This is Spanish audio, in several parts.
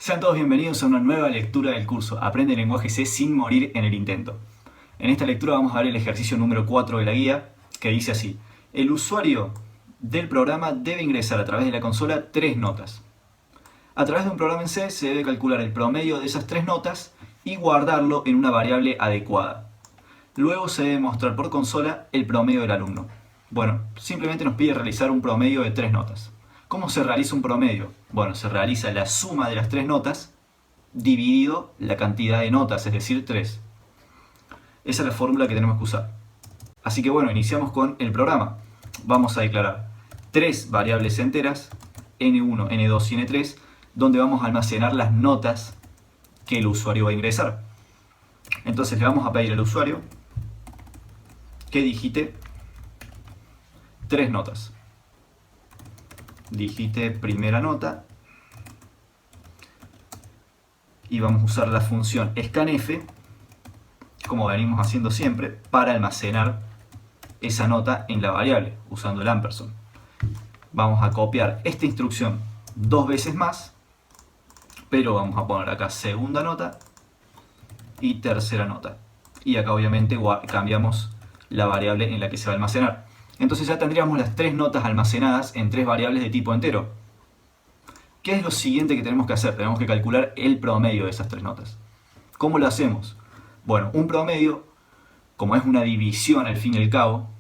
Sean todos bienvenidos a una nueva lectura del curso Aprende Lenguaje C sin morir en el intento. En esta lectura vamos a ver el ejercicio número 4 de la guía, que dice así: el usuario del programa debe ingresar a través de la consola 3 notas. A través de un programa en C se debe calcular el promedio de esas 3 notas y guardarlo en una variable adecuada. Luego se debe mostrar por consola el promedio del alumno. Bueno, simplemente nos pide realizar un promedio de 3 notas. ¿Cómo se realiza un promedio? Bueno, se realiza la suma de las 3 notas dividido la cantidad de notas, es decir, 3. Esa es la fórmula que tenemos que usar. Así que bueno, iniciamos con el programa. Vamos a declarar 3 variables enteras, n1, n2 y n3, donde vamos a almacenar las notas que el usuario va a ingresar. Entonces le vamos a pedir al usuario que digite 3 notas. Digite primera nota y vamos a usar la función scanf, como venimos haciendo siempre, para almacenar esa nota en la variable usando el ampersand. Vamos a copiar esta instrucción 2 veces más, pero vamos a poner acá segunda nota y tercera nota, y acá obviamente cambiamos la variable en la que se va a almacenar. Entonces ya tendríamos las 3 notas almacenadas en 3 variables de tipo entero. ¿Qué es lo siguiente que tenemos que hacer? Tenemos que calcular el promedio de esas 3 notas. ¿Cómo lo hacemos? Bueno, un promedio, como es una división al fin y al cabo,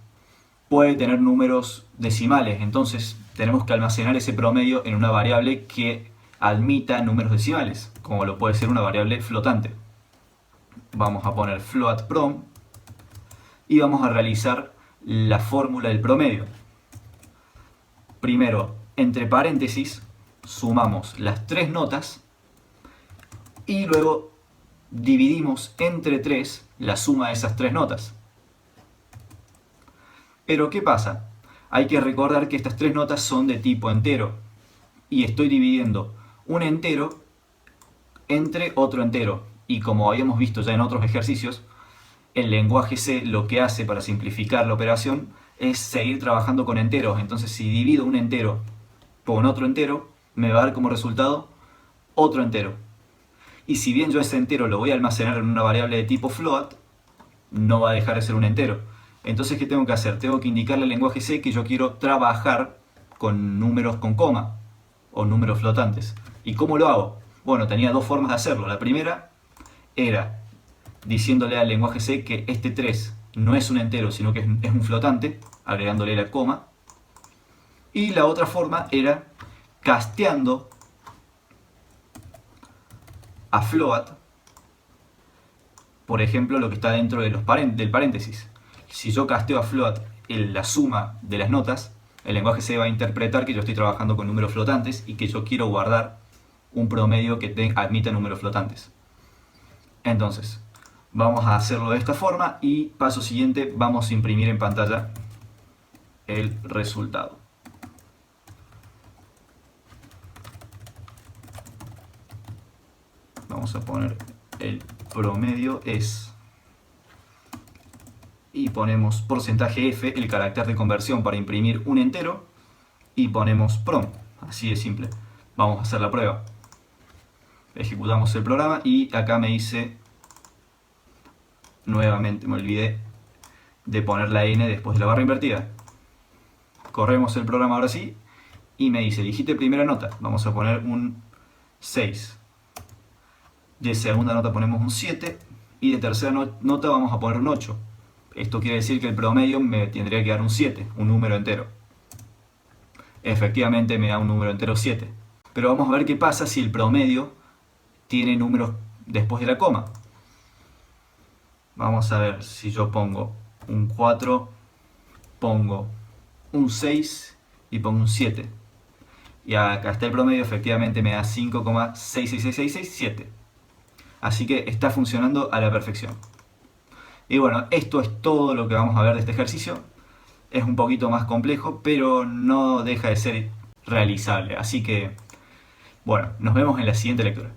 puede tener números decimales. Entonces tenemos que almacenar ese promedio en una variable que admita números decimales, como lo puede ser una variable flotante. Vamos a poner float_prom y vamos a realizar la fórmula del promedio. Primero, entre paréntesis, sumamos las 3 notas y luego dividimos entre 3 la suma de esas 3 notas. Pero ¿qué pasa? Hay que recordar que estas 3 notas son de tipo entero y estoy dividiendo un entero entre otro entero, y como habíamos visto ya en otros ejercicios, el lenguaje C lo que hace para simplificar la operación es seguir trabajando con enteros. Entonces si divido un entero con otro entero, me va a dar como resultado otro entero. Y si bien yo ese entero lo voy a almacenar en una variable de tipo float, no va a dejar de ser un entero. Entonces, ¿qué tengo que hacer? Tengo que indicarle al lenguaje C que yo quiero trabajar con números con coma o números flotantes. ¿Y cómo lo hago? Bueno, tenía 2 formas de hacerlo. La primera era diciéndole al lenguaje C que este 3 no es un entero, sino que es un flotante, agregándole la coma. Y la otra forma era casteando a float, por ejemplo, lo que está dentro de del paréntesis. Si yo casteo a float la suma de las notas, el lenguaje C va a interpretar que yo estoy trabajando con números flotantes y que yo quiero guardar un promedio que admita números flotantes. Entonces, vamos a hacerlo de esta forma y paso siguiente vamos a imprimir en pantalla el resultado. Vamos a poner el promedio es y ponemos porcentaje F, el carácter de conversión para imprimir un entero, y ponemos prom, así de simple. Vamos a hacer la prueba. Ejecutamos el programa y acá me dice, nuevamente me olvidé de poner la N después de la barra invertida. Corremos el programa ahora sí y me dice, digite primera nota, vamos a poner un 6. De segunda nota ponemos un 7 y de tercera nota vamos a poner un 8. Esto quiere decir que el promedio me tendría que dar un 7, un número entero. Efectivamente me da un número entero 7. Pero vamos a ver qué pasa si el promedio tiene números después de la coma. Vamos a ver si yo pongo un 4, pongo un 6 y pongo un 7. Y acá está el promedio, efectivamente me da 5,66667. Así que está funcionando a la perfección. Y bueno, esto es todo lo que vamos a ver de este ejercicio. Es un poquito más complejo, pero no deja de ser realizable. Así que, bueno, nos vemos en la siguiente lectura.